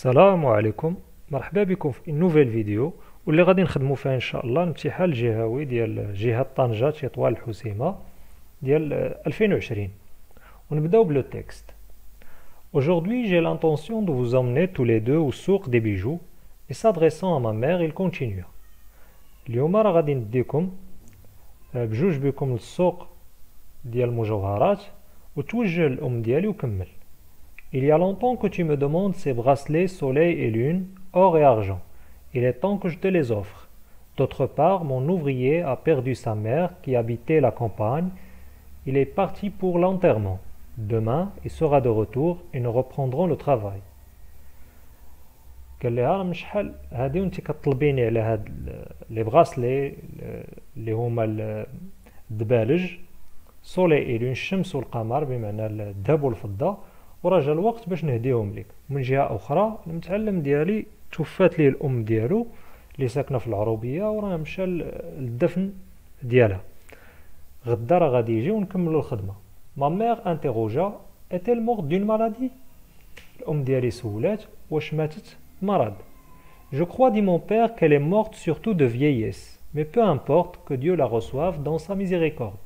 السلام عليكم. مرحبا بكم في نوفيل فيديو واللي غادي نخدموا فيها ان شاء الله الامتحان الجهوي ديال جهة طنجة تطوان الحسيمة ديال 2020 ونبداو بلو تكست. Aujourd'hui, j'ai l'intention de vous emmener tous les deux au souk des bijoux et s'adressant à ma mère, il continue. اليوم راه غادي نديكم بجوج بكم للسوق ديال المجوهرات وتوجه للأم ديالي وكمل. Il y a longtemps que tu me demandes ces bracelets soleil et lune, or et argent. Il est temps que je te les offre. D'autre part, mon ouvrier a perdu sa mère qui habitait la campagne. Il est parti pour l'enterrement. Demain, il sera de retour et nous reprendrons le travail. قال لها راه من شحال هادي وانت كطلبيني على هاد لي براسلي اللي هما الدبالج سولي اي لون الشمس والقمر بمعنى الذهب والفضه وراه جا الوقت باش نهديهم لك. من جهه اخرى المتعلم ديالي توفات ليه الام ديالو اللي ساكنه في العروبيه وراه مشى للدفن ديالها. غدا راه غادي يجي ونكملوا الخدمه. ما مير انتيروجا est-elle morte d'une maladie؟ الام ديالي سولات واش ماتت مرض. Je crois, dit mon père, qu'elle est morte surtout de vieillesse, mais peu importe, que Dieu la reçoive dans sa miséricorde.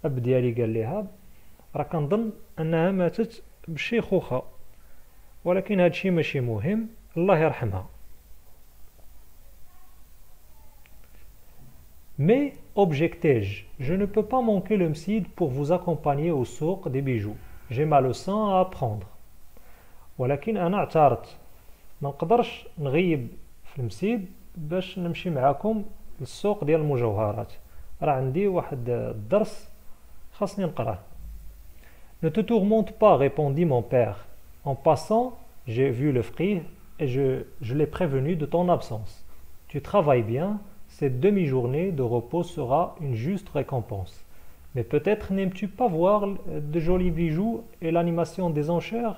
الأب ديالي قال لها راه كنظن أنها ماتت بالشيخوخة ولكن هادشي ماشي مهم الله يرحمها. Mais, objectai-je, je ne peux pas manquer le msid pour vous accompagner au souk des bijoux. J'ai ma leçon à apprendre. ولكن أنا اعترضت ما نقدرش نغيب في المسيد باش نمشي معاكم للسوق ديال المجوهرات راه عندي واحد الدرس خاصني نقراه. Ne te tourmente pas, répondit mon père. En passant, j'ai vu le frère et je l'ai prévenu de ton absence. Tu travailles bien, cette demi-journée de repos sera une juste récompense. Mais peut-être n'aimes-tu pas voir de jolis bijoux et l'animation des enchères?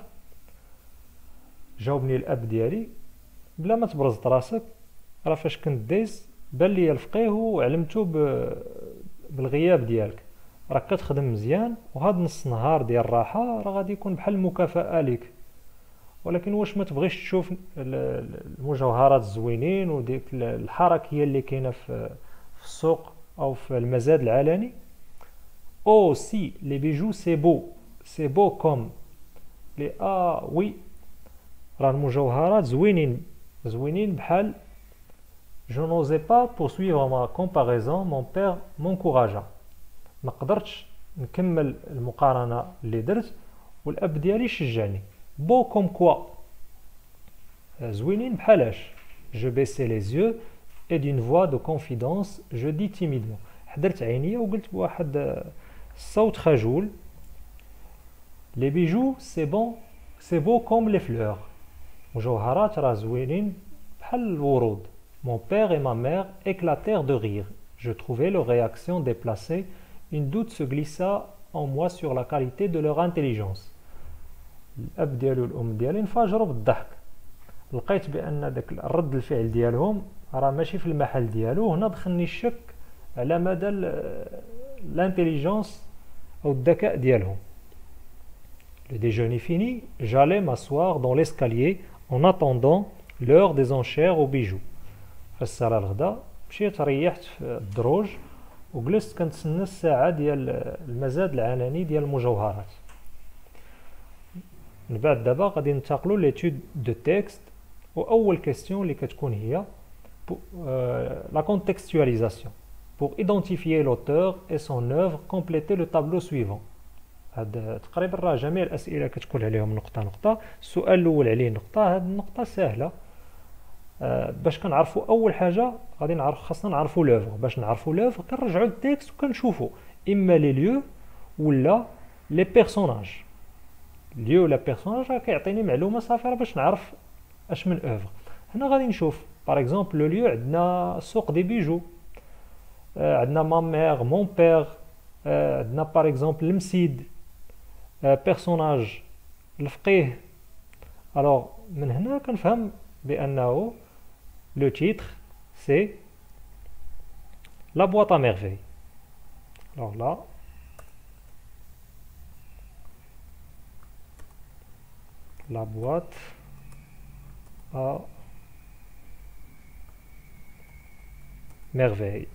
جاوبني الاب ديالي بلا ما تبرز راسك راه فاش كنت دايز بان ليا الفقيه وعلمتو بالغياب ديالك راك كتخدم مزيان وهاد نص نهار ديال الراحه راه غادي يكون بحال مكافاه ليك. ولكن واش ما تبغيش تشوف المجوهرات الزوينين وديك الحركيه اللي كاينه في السوق او في المزاد العلني؟ او سي لي بيجو سي بو كوم لي وي راه المجوهرات زوينين بحال. Je n'osais pas poursuivre ma comparaison, mon père m'encouragea. ما قدرتش نكمل المقارنة اللي درت والأب ديالي شجعني. Beau comme quoi. زوينين بحالاش. Je baissai les yeux et d'une voix de confidence je dis timidement. حضرت عينيا وقلت بواحد الصوت خجول. Les bijoux c'est beau comme les fleurs. مجوهرات راه زوينين بحال الورود. Mon père et ma mère éclatèrent de rire. Je trouvais leur réaction déplacée. Une doute se glissa en moi sur la qualité de leur intelligence. الأب ديالي والأم ديالي انفجروا بالضحك. لقيت بأن داك الرد الفعل ديالهم راه ماشي في المحل ديالو. هنا دخلني الشك على مدى الانتيليجنس أو الذكاء ديالهم. Le déjeuner fini, j'allais m'asseoir dans l'escalier en attendant l'heure des enchères aux bijoux. فالساعة الغدا مشيت ريحت في الدروج وجلست كنتسنى الساعة ديال المزاد العلني ديال المجوهرات. من بعد دابا غادي ننتقلوا ليتود دو تكست وأول كيستيون اللي كتكون هي la contextualisation. Pour identifier l'auteur et son œuvre, complétez le tableau suivant. هاد تقريبا راه جميع الأسئلة كتكون عليهم نقطة. السؤال الأول عليه نقطة. هاد النقطة سهلة. باش كنعرفوا اول حاجه غادي خاصنا نعرفوا لوفر. باش نعرفوا لوفر كنرجعوا للتكست وكنشوفوا اما لي ليو ولا لي بيرسوناج. ليو ولا بيرسوناج راه كيعطيني معلومه صافي باش نعرف اش من اوفر. هنا غادي نشوف باغ اكزومبل لو ليو عندنا سوق دي بيجو عندنا ما مير مون بير عندنا باغ اكزومبل المسيد بيرسوناج الفقيه. الوغ من هنا كنفهم بانه le titre c'est la boîte à merveille. Alors là la boîte à merveille.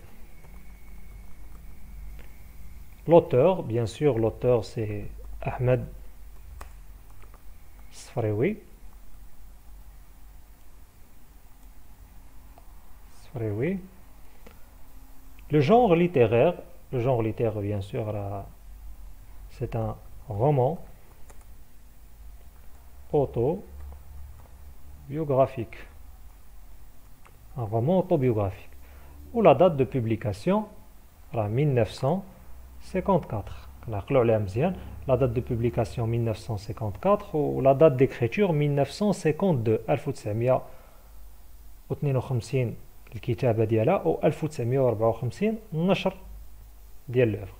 L'auteur, bien sûr, l'auteur c'est Ahmed Sfraoui. Le genre littéraire bien sûr, c'est un roman autobiographique. Un roman autobiographique. Ou la date de publication, 1954. La date de publication 1954 ou la date d'écriture 1952. 1952 الكتابة ديالها أو 1954 النشر ديال l'œuvre.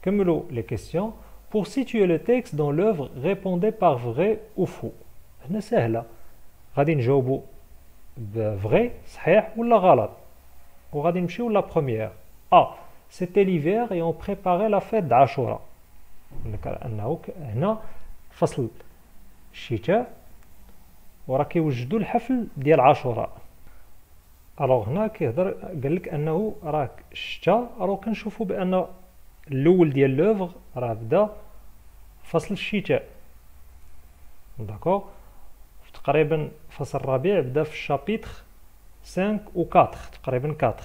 كملوا les questions. Pour situer le texte dans l'œuvre, répondez par vrai ou faux. هنا سهلة. غادي نجاوبوا vrai صحيح ولا غلط. وغادي نمشيو لا première. A. C'était l'hiver et on préparait la fête d'Ashura. أنه هنا فصل الشتاء وراه كيوجدوا الحفل ديال عاشوراء. الوغ هنا كيهضر قال لك انه راك الشتاء راه كنشوفوا بان الاول ديال لوفغ راه بدا فصل الشتاء داكوغ تقريبا فصل الربيع بدا في الشابيتر 5 و 4 تقريبا 4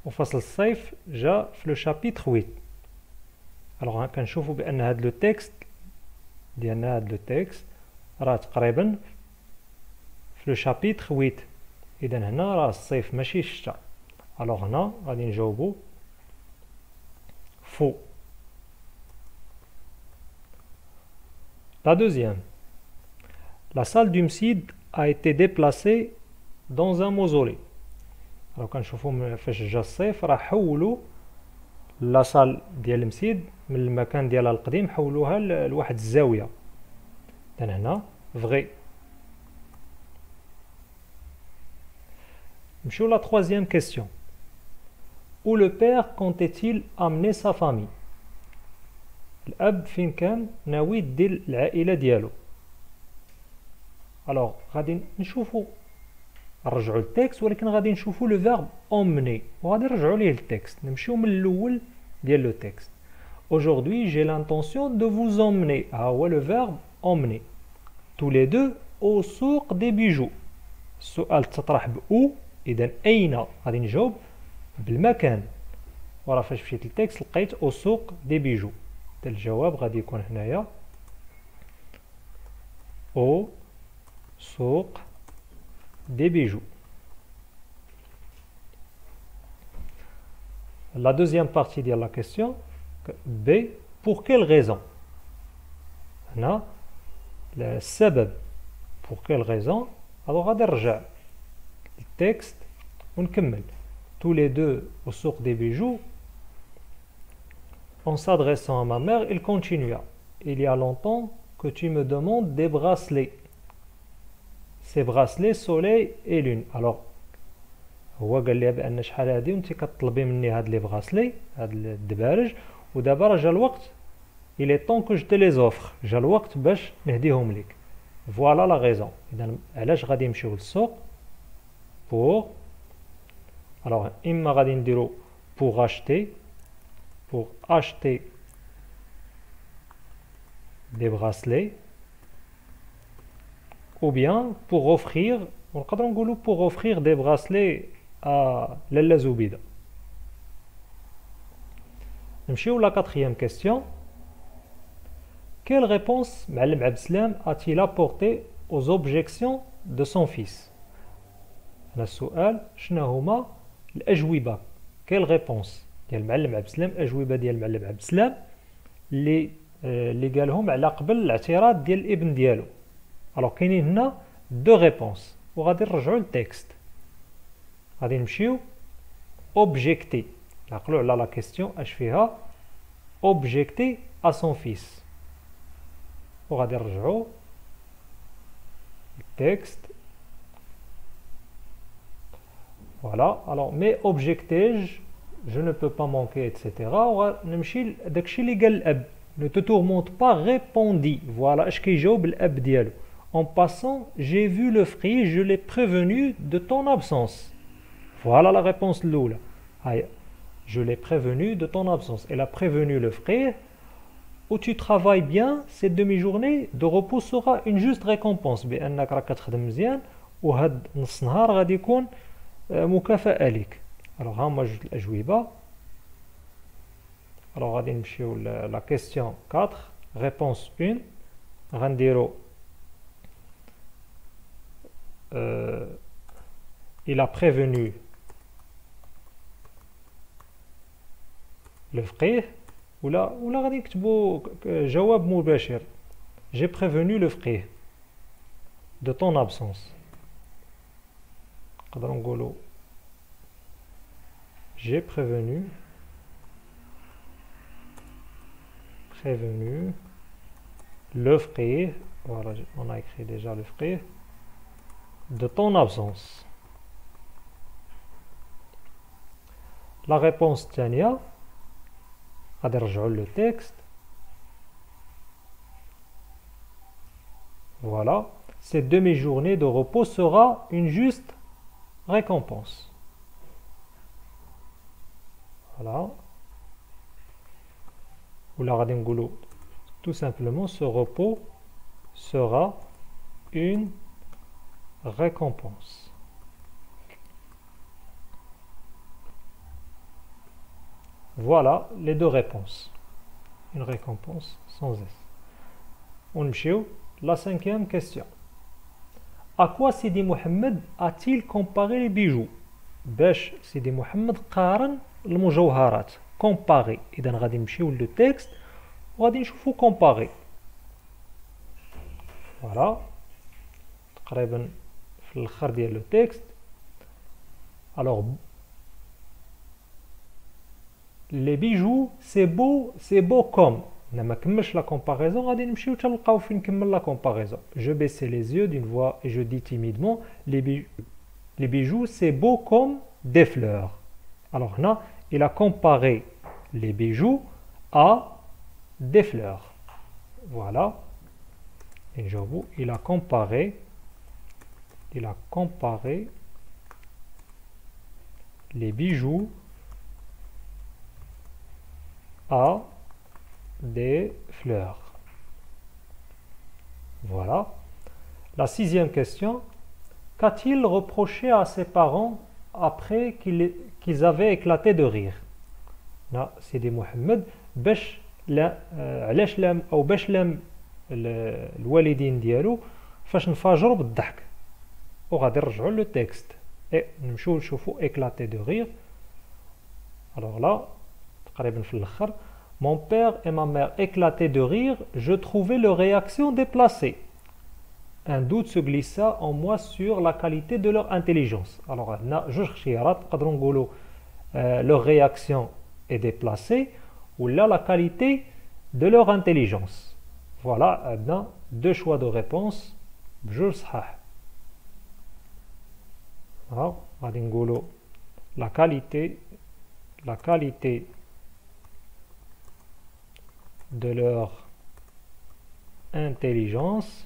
وفصل الصيف جا في لو شابيتر 8. الوغ كنشوفوا بان هاد لو تيكست ديالنا هاد لو تيكست راه تقريبا في لو شابيتر 8. إذا هنا راه الصيف ماشي الشتاء. الوغ هنا غادي نجاوبو فو. La deuxième. La salle du Msid a été déplacée dans un mausolée. Alors كنشوفو فاش جا الصيف راه حولوا لا سال ديال المسيد من المكان ديالها القديم حولوها لواحد الزاوية. إذا هنا فغي. نمشيو la troisième question. Où le père comptait-il amener sa famille? الأب فين كان ناوي يدير العائلة ديالو؟ الوغ غادي نشوفو نرجعو للتكست ولكن غادي نشوفو لو فيرب emmener وغادي نرجعو ليه التكست. نمشيو من الأول ديال لو تكست. Aujourd'hui j'ai l'intention de vous emmener. ها هو لو فيرب emmener. Tous les deux au souk des bijoux. السؤال تطرح بأو. إذا أين غادي نجاوب بالمكان وراه فاش مشيت للتكست لقيت أو سوق دي بيجو. الجواب غادي يكون هنايا أو سوق دي بيجو. La deuxième partie de la question B. Pour quelle raison? هنا السبب pour quelle raison. alors غادي نرجع التكست ونكمل. Tous les deux au souk des bijoux. En s'adressant à ma mère, il continua. Il y a longtemps que tu me demandes des bracelets. Ces bracelets soleil et lune. Alors هو قال لي بان شحال هادي وانت كطلبي مني هاد لي براسلي هاد الدبارج ودابا راه جا الوقت. il est temps que je te les offre. جا الوقت باش نهديهم لك. Voilà la raison. اذا علاش غادي نمشيو للسوق pour. alors إما غادي نديرو pour acheter des bracelets ou bien pour offrir. ونقدروا نقولوا pour offrir des bracelets à لالا زبيدة. نمشيو لا quatrième question. Quelle réponse معلم عبد السلام a-t-il apporté aux objections de son fils؟ هنا السؤال شنو هما الأجوبة؟ quelle réponse ديال معلم عبد السلام، أجوبة ديال معلم عبد السلام اللي قالهم على قبل الاعتراض ديال الابن ديالو. الوغ كاينين هنا دو ريبونس وغادي نرجعو للتكست. غادي نمشيو اوبجيكتي نعقلو على لا كيستيون اش فيها اوبجيكتي ا سون فيس وغادي نرجعو للتكست. فوالا الوغ مي اوبجيكتيج je ne peux pas manquer etc. ونمشي داكشي اللي قال الاب. ne te tourmente pas répondit. فوالا اش كيجاوب الاب ديالو. En passant, j'ai vu le frère, je l'ai prévenu de ton absence. Voilà la réponse l'oula. Je l'ai prévenu de ton absence. Elle a prévenu le frère. Où tu travailles bien, cette demi-journée de repos sera une juste récompense. بأنك راك كتخدم مزيان وهاد نص نهار غادي يكون مكافأة ليك. Alors ها هما جوج الأجوبة. Alors غادي نمشيو la question 4, réponse 1. غنديرو il a prévenu le frère. ولا غادي نكتبوا جواب مباشر. J'ai prévenu le frère de ton absence. نقدروا نقولوا j'ai prévenu le frère, voilà, on a écrit déjà le frère, de ton absence. La réponse Tania, غادي نرجعوا le texte. Voilà, cette demi-journée de repos sera une juste récompense. Voilà. Ou la غادي نقولوا tout simplement ce repos sera une récompense. Voilà les deux réponses. Une récompense sans S. On نمشيو la cinquième question. À quoi Sidi Mohamed a-t-il comparé les bijoux? باش سيدي محمد قارن المجوهرات. Comparer. إذا غادي نمشيو لو تكست وغادي نشوفو comparer. Voilà. تقريبا في الاخر ديال لو تكست. Alors les bijoux c'est beau comme. ما كملش لا comparaison غادي نمشيو حتى نلقاو فين نكمل لا comparaison. Je baissais les yeux d'une voix et je dis timidement les bijoux c'est beau comme des fleurs. Alors là il a comparé les bijoux à des fleurs. Voilà. Et j'avoue, il a comparé les bijoux à des fleurs. Voilà. La sixième question. Qu'a-t-il reproché à ses parents après qu'ils avaient éclaté de rire? Là, Sidi Mohamed, باش لا علاش لام او باش لام الوالدين ديالو فاش انفجروا بالضحك. وغادي نرجعوا لو تكست اي نمشيو نشوفوا éclater de rire. Alors là, تقريبا في الاخر mon père et ma mère éclataient de rire, je trouvais leur réaction déplacée. Un doute se glissa en moi sur la qualité de leur intelligence. Alors, on a جوج اختيارات نقدروا نقولوا leur réaction est déplacée ou là la qualité de leur intelligence. Voilà, on a deux choix de réponse بجوج صحاح. Alors, غادي نقولوا la qualité de leur intelligence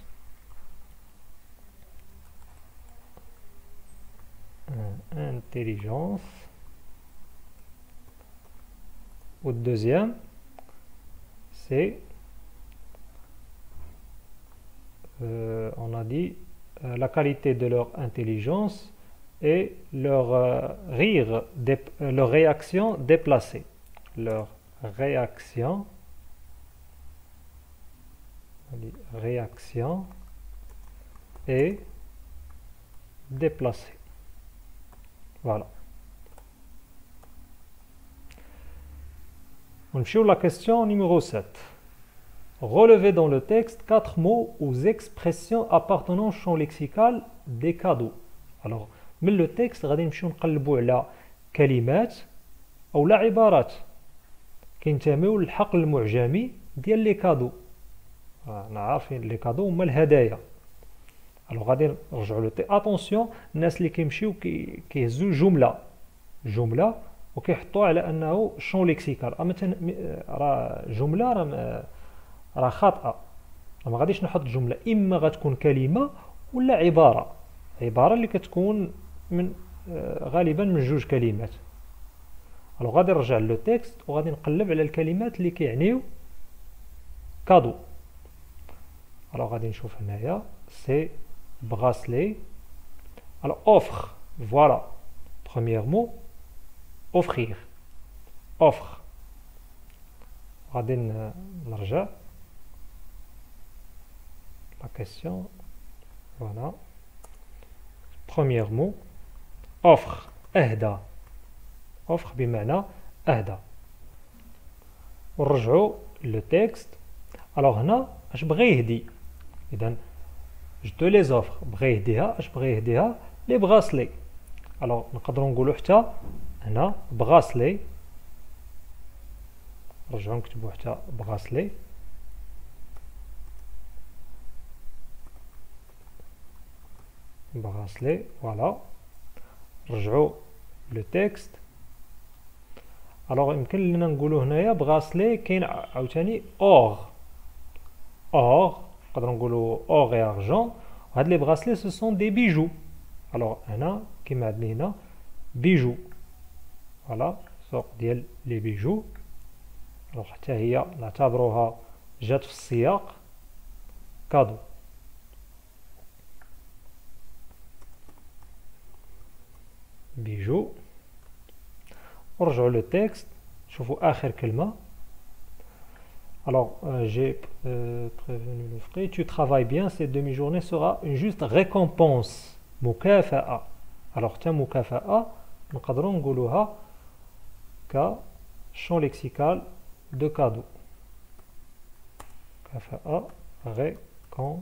ou deuxième c'est on a dit la qualité de leur intelligence et leur leur réaction déplacée. Leur réaction est déplacée. Voilà. On va la question numéro 7. Relevez dans le texte 4 mots ou expressions appartenant au champ lexical des cadeaux. Alors, من le texte غادي نمشيو نقلبوا على كلمات او لا عبارات كينتميو للحقل المعجمي ديال لي كادو. انا عارفين لي كادو هما الهدايا. الو غادي نرجعوا لو اتونسيون الناس اللي كيمشيو كيهزوا جمله وكيحطوها على انه شون ليكسيكال. مثلا راه جمله راه خاطئه. ما غاديش نحط جملة اما غتكون كلمة ولا عبارة اللي كتكون من غالبا من جوج كلمات. الوغ غادي نرجع لو تيكست وغادي نقلب على الكلمات اللي كيعنيو كادو. الوغ غادي نشوف هنايا سي bracelet. Alors offre, voilà, premier mot, offrir, offre. غادي نرجع la question, voilà, premier mot, offre, اهدى, offre بمعنى اهدى. ونرجعو le texte. alors هنا اش بغى يهدي؟ اذا je te les offre. بغى يهديها اش بغى يهديها؟ لي bracelets. alors نقدروا نقولوا حتى هنا bracelet. نرجعوا نكتبوا حتى bracelet. bracelet voilà. نرجعوا لو تكست. alors يمكن لنا نقولوا هنايا bracelet كاين عاوتاني or. نقدروا نقولوا or et argent. هاد لي bracelets ce sont des bijoux. alors هنا كيما عندنا هنا bijoux voilà سوق ديال لي bijoux. alors حتى هي نعتبروها جات في السياق كادو. bijoux. ونرجعوا لو تكست شوفوا اخر كلمه. alors j'ai prévenu le frais. tu travailles bien, cette demi-journée sera une juste récompense. مكافأة. alors تا مكافأة نقدروا نقولوها ك champ lexical de cadeau. مكافأة récompense.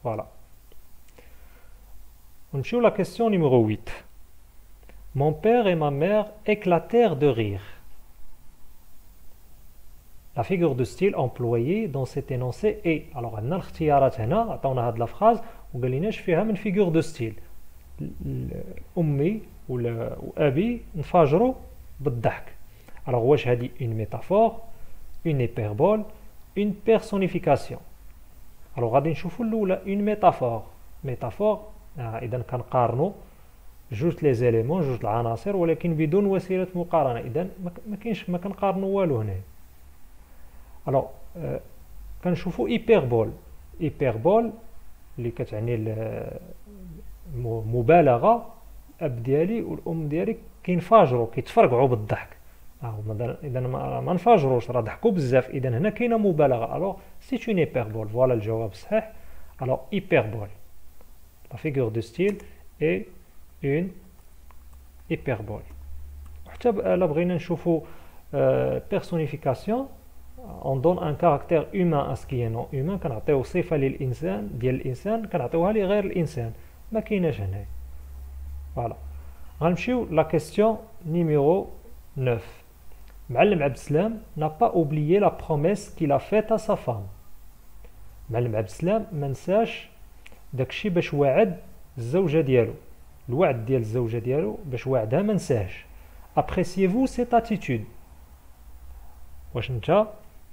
voilà. ونمشيو la question numéro 8. mon père et ma mère éclatèrent de rire. La figure de style employée dans cet énoncé est. alors عندنا الاختيارات هنا عطاونا هاد لا فراز وقال لناش فيها من figure de style. امي وابي انفجروا بالضحك. alors واش هادي une métaphore, une hyperbole, une personnification؟ alors غادي نشوفوا الاولى une métaphore. اذا كنقارنوا جوج لي زيليمون جوج العناصر ولكن بدون وسيله مقارنه. اذا ما كنقارنوا والو هنا. alors كنشوفوا hyperbole اللي كتعني المبالغه. الاب ديالي والام ديالي كينفجروا كيتفرقعوا بالضحك. اذا ما انفجروش راه ضحكوا بزاف. اذا هنا كاينه مبالغه. alors c'est une hyperbole. voilà الجواب الصحيح. alors hyperbole. la figure de style est une hyperbole. حتى الا بغينا نشوفوا personnification on donne un caractère humain à ce qui est non humain. كنعطيو صفه للانسان ديال الانسان كنعطيوها لغير الانسان. ما كايناش هنا. فوالا غنمشيو لا كيسيون نيميرو 9. معلم عبد السلام n'a pas oublié la promesse qu'il a faite à sa femme. معلم عبد السلام ما نساش داكشي باش وعد الزوجه ديالو. الوعد ديال الزوجه ديالو باش وعدها ما نساهش. appréciez-vous cette attitude؟ واش انت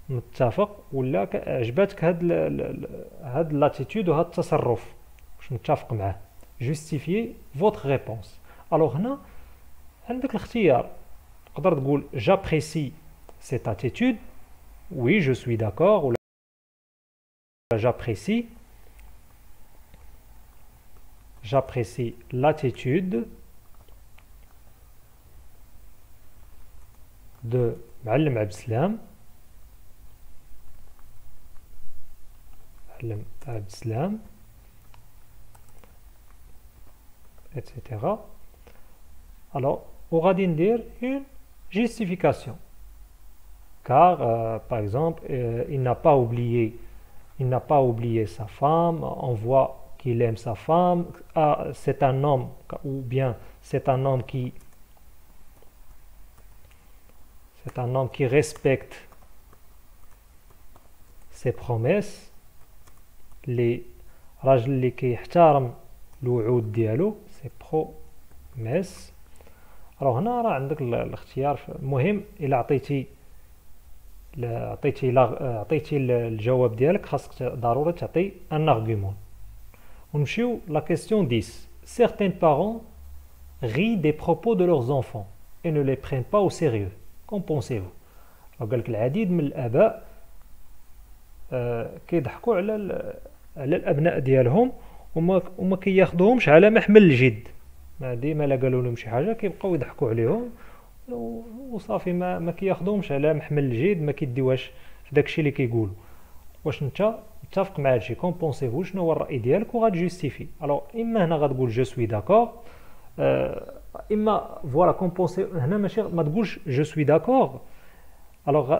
متفق ولا عجباتك هاد لاتيتود وهاد التصرف؟ واش متفق معاه؟ justifiez votre réponse. alors هنا عندك الاختيار. تقدر تقول j'apprécie cette attitude, oui je suis d'accord, ولا j'apprécie l'attitude de معلم عبد السلام. معلم عبد السلام etc. alors وغادي ندير une justification car par exemple il n'a pas oublié sa femme. on voit qu'il aime sa femme. c'est un homme ou bien c'est un homme qui respecte ses promesses. les راجل اللي كيحترم الوعود ديالو سي بروميس. راه هنا راه عندك الاختيار. المهم الا عطيتي عطيتي الجواب ديالك، خاصك ضروري تعطي ان argument. ونمشيو la question 10. Certains parents rient des propos de leurs enfants et ne les prennent pas au sérieux. Qu'en pensez-vous? قال لك العديد من الآباء كيضحكوا على الأبناء ديالهم وما كياخذوهمش على محمل الجد. ديما لا قالوا لهم شي حاجة كيبقاو يضحكوا عليهم وصافي ما كياخذوهمش على محمل الجد، ما كيديوهاش في داكشي اللي كيقولوا. واش انت متفق مع هادشي؟ كون بونسيفو، شنو هو الرأي ديالك وغتجوستيفي. الوغ اما هنا غتقول جو سوي داكور، اما فوالا كون بونسي هنا ماشي ما تقولش جو سوي داكور. الوغ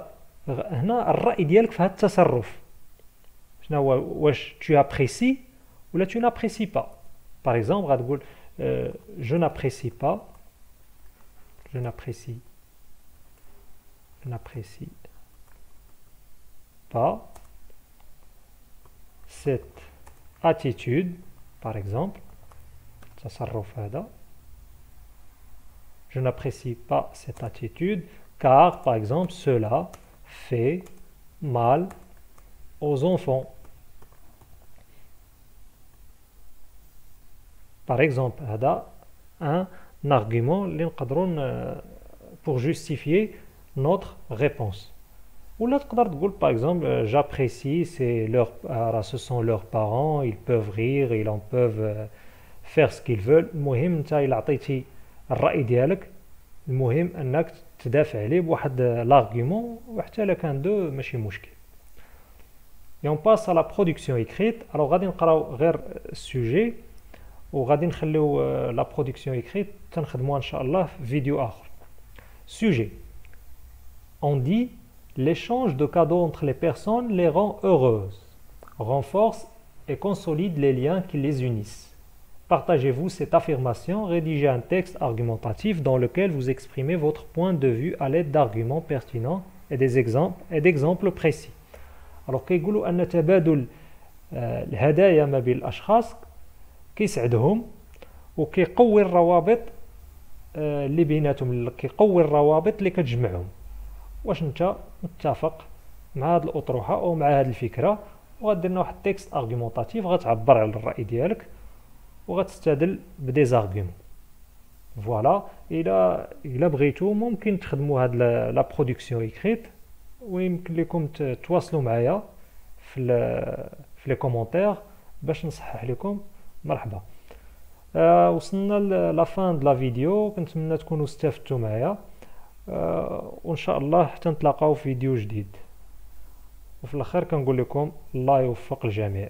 هنا الرأي ديالك في هذا التصرف شنو هو؟ واش tu apprécies ولا tu n'apprécies pas. par exemple غتقول je n'apprécie pas cette attitude, par exemple تصرف هذا. Je n'apprécie pas cette attitude car, par exemple, cela fait mal aux enfants. Par exemple, هذا un argument اللي نقدروا pour justifier notre réponse. Ou là, تقدر تقول par exemple, j'apprécie, ce sont leurs parents, ils peuvent rire, ils en peuvent faire ce qu'ils veulent. المهم انت إلا عطيتي الرأي ديالك، المهم انك تدافع عليه بواحد l'argument وحتى الا كان دو ماشي مشكل. Et on passe à la production écrite. Alors غادي نقراو غير السوجي وغادي نخليو لا برودكسيون écrite تنخدموها ان شاء الله في فيديو اخر. Sujet. On dit l'échange de cadeaux entre les personnes les rend heureuses, renforce et consolide les liens qui les unissent. Partagez-vous cette affirmation, rédigez un texte argumentatif dans lequel vous exprimez votre point de vue à l'aide d'arguments pertinents et d'exemples précis. Alors كيقولوا أن تبادل الهدايا ما بين الأشخاص كيسعدهم وكيقوي الروابط اللي بيناتهم، كيقوي الروابط اللي كتجمعهم. واش انت متفق مع هذه الأطروحة أو مع هذه الفكرة؟ وغادير لنا واحد تكست ارغيومونطاتيف غتعبر على الرأي ديالك وغتستدل بدي زارغيومون. فوالا الا بغيتو ممكن تخدموا هاد لا برودكسيون ايكريت، ويمكن لكم تواصلوا معايا في لي كومونتير باش نصحح لكم. مرحبا. وصلنا لا فان د لا فيديو، كنتمنى تكونوا استفدتوا معايا، وان شاء الله حتى نتلاقاو في فيديو جديد. وفي الاخر كنقول لكم الله يوفق الجميع.